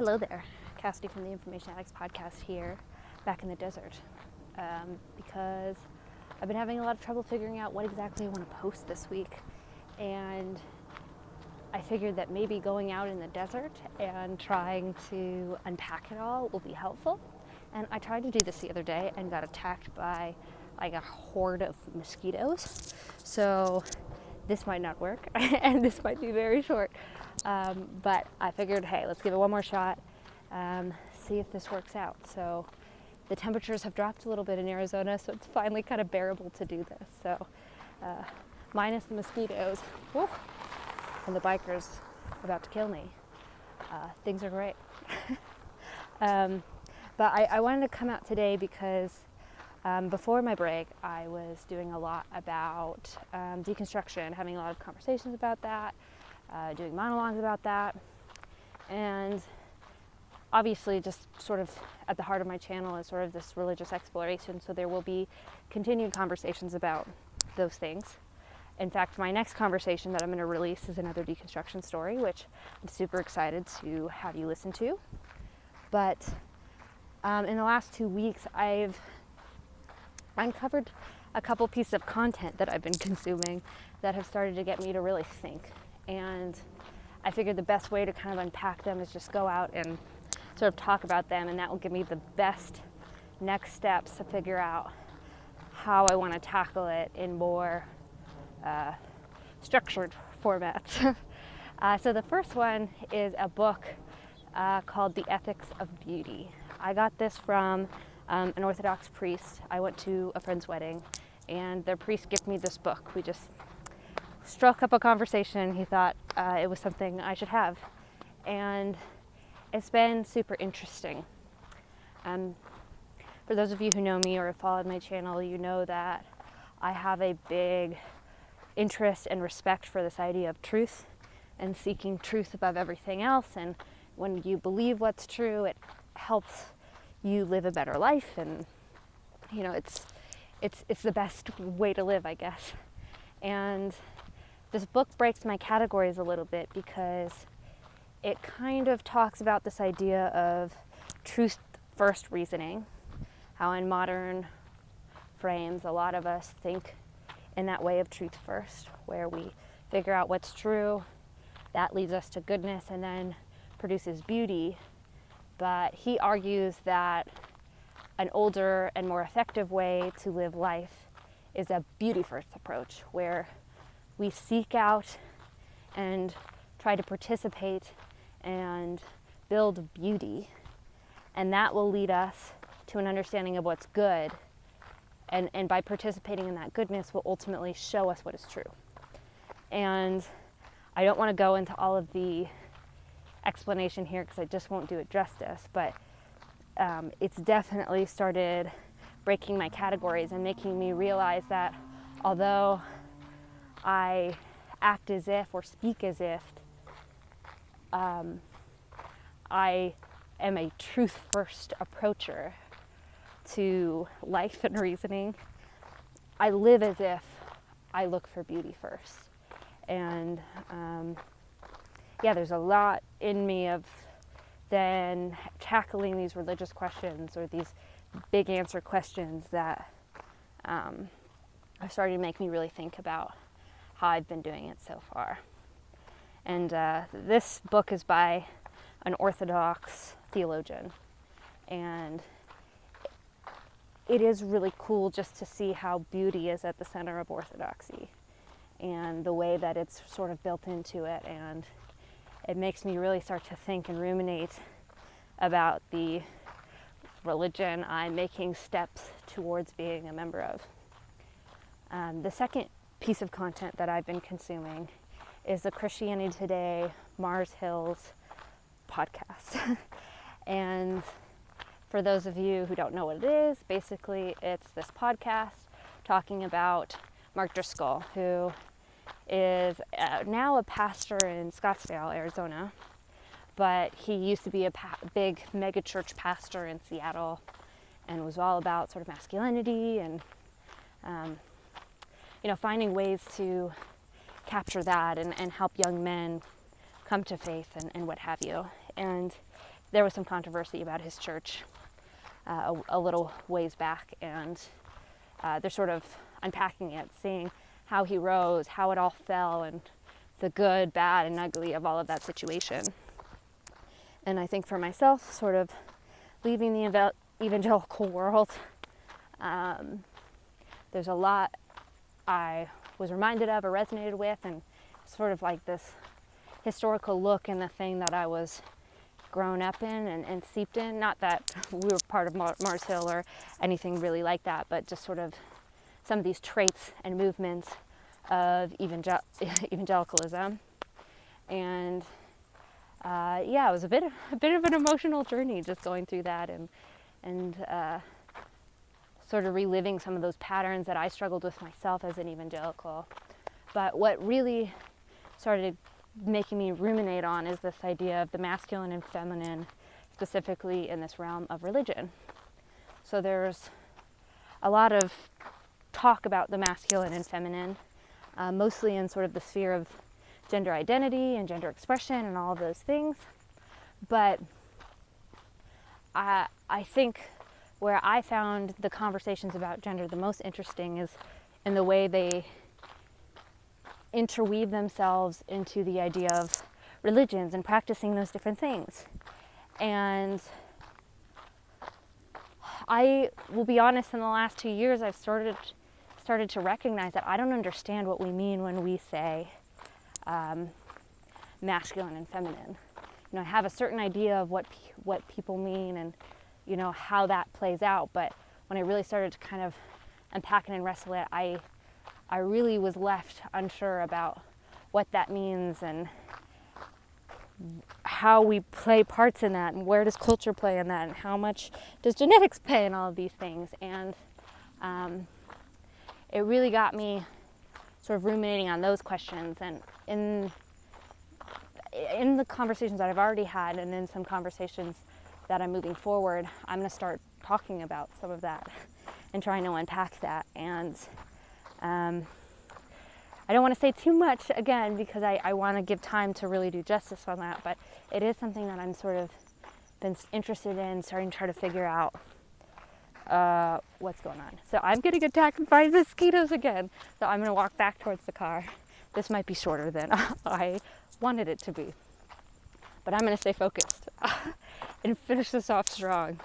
Hello there, Cassidy from the Information Addicts podcast here, back in the desert, because I've been having a lot of trouble figuring out what exactly I want to post this week, and I figured that maybe going out in the desert and trying to unpack it all will be helpful. And I tried to do this the other day and got attacked by like a horde of mosquitoes, so this might not work and this might be very short, but I figured, hey, let's give it one more shot, see if this works out. So the temperatures have dropped a little bit in Arizona, so it's finally kind of bearable to do this. So minus the mosquitoes, whew, and the bikers about to kill me, things are great. But I wanted to come out today because before my break, I was doing a lot about deconstruction, having a lot of conversations about that, doing monologues about that, and obviously just sort of at the heart of my channel is sort of this religious exploration, so there will be continued conversations about those things. In fact, my next conversation that I'm going to release is another deconstruction story, which I'm super excited to have you listen to. But in the last 2 weeks, I've uncovered a couple pieces of content that I've been consuming that have started to get me to really think. And I figured the best way to kind of unpack them is just go out and sort of talk about them, and that will give me the best next steps to figure out how I want to tackle it in more structured formats. So the first one is a book called The Ethics of Beauty. I got this from an Orthodox priest. I went to a friend's wedding, and their priest gave me this book. We just struck up a conversation. He thought it was something I should have, and it's been super interesting. For those of you who know me or have followed my channel, you know that I have a big interest and respect for this idea of truth and seeking truth above everything else. And when you believe what's true, it helps you live a better life, and you know it's the best way to live, I guess. And this book breaks my categories a little bit because it kind of talks about this idea of truth first reasoning, how in modern frames a lot of us think in that way of truth first, where we figure out what's true, that leads us to goodness and then produces beauty. But he argues that an older and more effective way to live life is a beauty-first approach, where we seek out and try to participate and build beauty, and that will lead us to an understanding of what's good, and by participating in that goodness will ultimately show us what is true. And I don't want to go into all of the explanation here because I just won't do it justice, but it's definitely started breaking my categories and making me realize that although I act as if or speak as if I am a truth-first approacher to life and reasoning, I live as if I look for beauty first. And there's a lot in me of then tackling these religious questions or these big answer questions that are starting to make me really think about how I've been doing it so far. And this book is by an Orthodox theologian, and it is really cool just to see how beauty is at the center of Orthodoxy and the way that it's sort of built into it. And it makes me really start to think and ruminate about the religion I'm making steps towards being a member of. The second piece of content that I've been consuming is the Christianity Today Mars Hills podcast. And for those of you who don't know what it is, basically it's this podcast talking about Mark Driscoll, who is now a pastor in Scottsdale, Arizona, but he used to be a big mega-church pastor in Seattle and was all about sort of masculinity and finding ways to capture that and help young men come to faith and what have you. And there was some controversy about his church a little ways back, and they're sort of unpacking it, seeing how he rose, how it all fell, and the good, bad, and ugly of all of that situation. And I think for myself, sort of leaving the evangelical world, there's a lot I was reminded of or resonated with, and sort of like this historical look in the thing that I was grown up in and steeped in. Not that we were part of Mars Hill or anything really like that, but just sort of some of these traits and movements of evangelicalism. And it was a bit of an emotional journey just going through that and sort of reliving some of those patterns that I struggled with myself as an evangelical. But what really started making me ruminate on is this idea of the masculine and feminine, specifically in this realm of religion. So there's a lot of talk about the masculine and feminine, mostly in sort of the sphere of gender identity and gender expression and all of those things. But I think where I found the conversations about gender the most interesting is in the way they interweave themselves into the idea of religions and practicing those different things. And I will be honest, in the last 2 years, I've started to recognize that I don't understand what we mean when we say masculine and feminine. You know, I have a certain idea of what people mean and, you know, how that plays out. But when I really started to kind of unpack it and wrestle it, I really was left unsure about what that means and how we play parts in that, and where does culture play in that, and how much does genetics play in all of these things. And it really got me sort of ruminating on those questions. And in the conversations that I've already had, and in some conversations that I'm moving forward, I'm going to start talking about some of that and trying to unpack that. And I don't want to say too much again, because I want to give time to really do justice on that, but it is something that I'm sort of been interested in, starting to try to figure out what's going on. So I'm getting attacked by mosquitoes again, so I'm going to walk back towards the car. This might be shorter than I wanted it to be, but I'm going to stay focused and finish this off strong.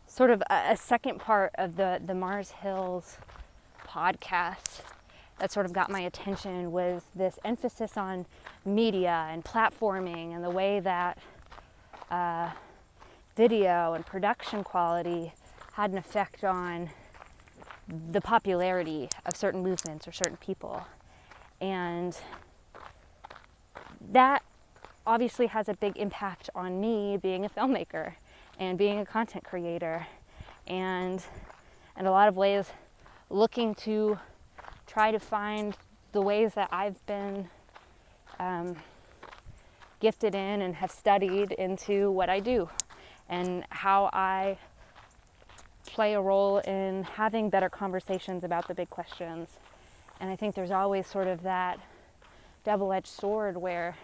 Sort of a second part of the Mars Hills podcast that sort of got my attention was this emphasis on media and platforming, and the way that video and production quality had an effect on the popularity of certain movements or certain people. And that obviously has a big impact on me being a filmmaker and being a content creator, and in a lot of ways looking to try to find the ways that I've been gifted in and have studied into what I do, and how I play a role in having better conversations about the big questions. And I think there's always sort of that double-edged sword where,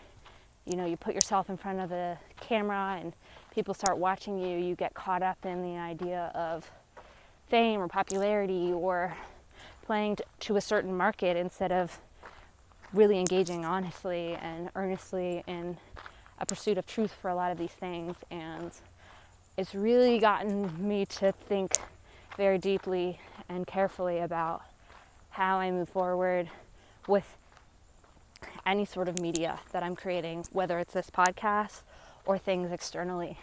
you know, you put yourself in front of the camera and people start watching you, you get caught up in the idea of fame or popularity or playing to a certain market, instead of really engaging honestly and earnestly in a pursuit of truth for a lot of these things. And it's really gotten me to think very deeply and carefully about how I move forward with any sort of media that I'm creating, whether it's this podcast or things externally,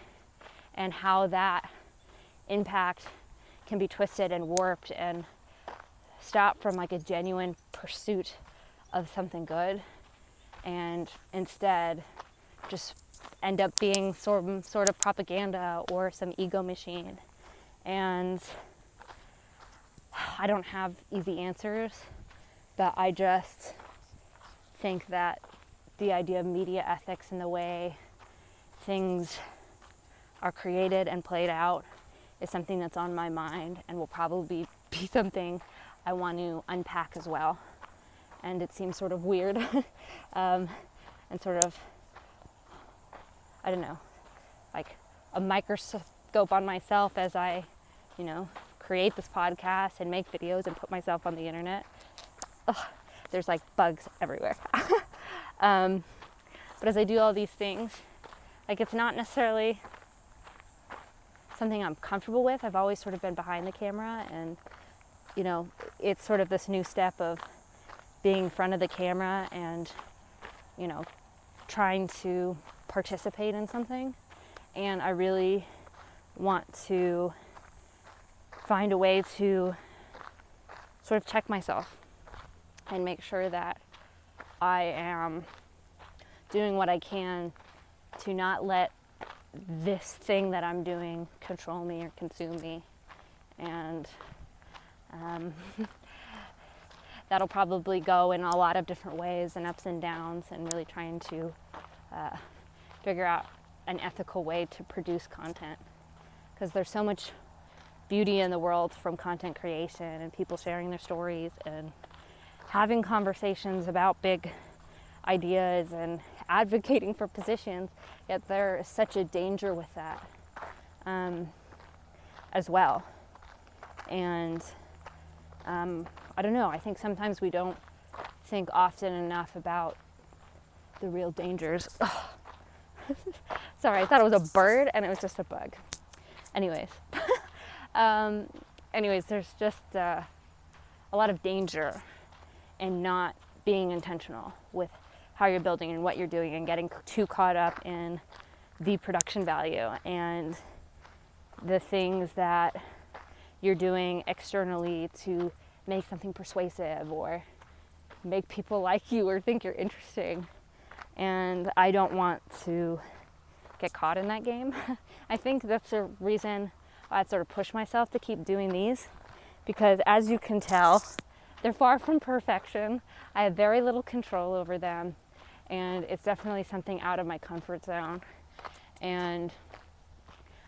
and how that impact can be twisted and warped and stop from like a genuine pursuit of something good, and instead just end up being some sort of propaganda or some ego machine. And I don't have easy answers, but I just think that the idea of media ethics and the way things are created and played out is something that's on my mind, and will probably be something I want to unpack as well. And it seems sort of weird and sort of I don't know, like a microscope on myself as I, create this podcast and make videos and put myself on the internet. Ugh, there's like bugs everywhere. But as I do all these things, like it's not necessarily something I'm comfortable with. I've always sort of been behind the camera, and it's sort of this new step of being in front of the camera and trying to participate in something. And I really want to find a way to sort of check myself and make sure that I am doing what I can to not let this thing that I'm doing control me or consume me. And that'll probably go in a lot of different ways and ups and downs, and really trying to figure out an ethical way to produce content, because there's so much beauty in the world from content creation and people sharing their stories and having conversations about big ideas and advocating for positions, yet there is such a danger with that as well. And I don't know, I think sometimes we don't think often enough about the real dangers. Sorry, I thought it was a bird and it was just a bug. Anyways, there's just a lot of danger in not being intentional with how you're building and what you're doing, and getting too caught up in the production value and the things that you're doing externally to make something persuasive or make people like you or think you're interesting. And I don't want to get caught in that game. I think that's the reason I sort of push myself to keep doing these, because as you can tell, they're far from perfection. I have very little control over them, and it's definitely something out of my comfort zone. And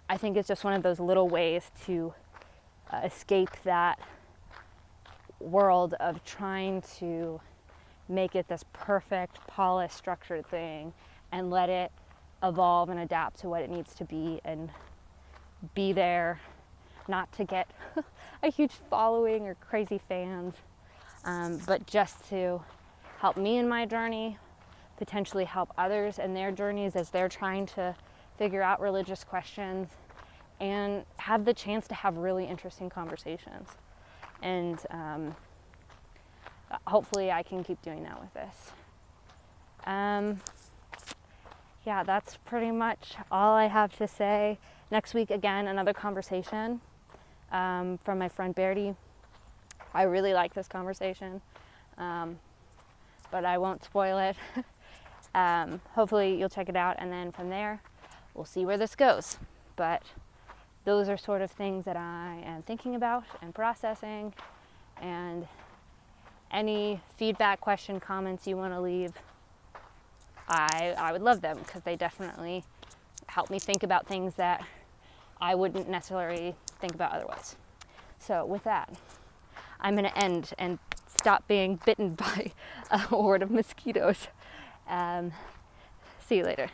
I think it's just one of those little ways to escape that world of trying to make it this perfect, polished, structured thing and let it evolve and adapt to what it needs to be, and be there not to get a huge following or crazy fans, but just to help me in my journey, potentially help others in their journeys as they're trying to figure out religious questions, and have the chance to have really interesting conversations. And hopefully I can keep doing that with this. Yeah, that's pretty much all I have to say. Next week, again, another conversation from my friend Bertie. I really like this conversation, but I won't spoil it. Hopefully you'll check it out, and then from there, we'll see where this goes. But those are sort of things that I am thinking about and processing, and any feedback, question, comments you want to leave, I would love them, because they definitely help me think about things that I wouldn't necessarily think about otherwise. So with that, I'm going to end and stop being bitten by a horde of mosquitoes. See you later.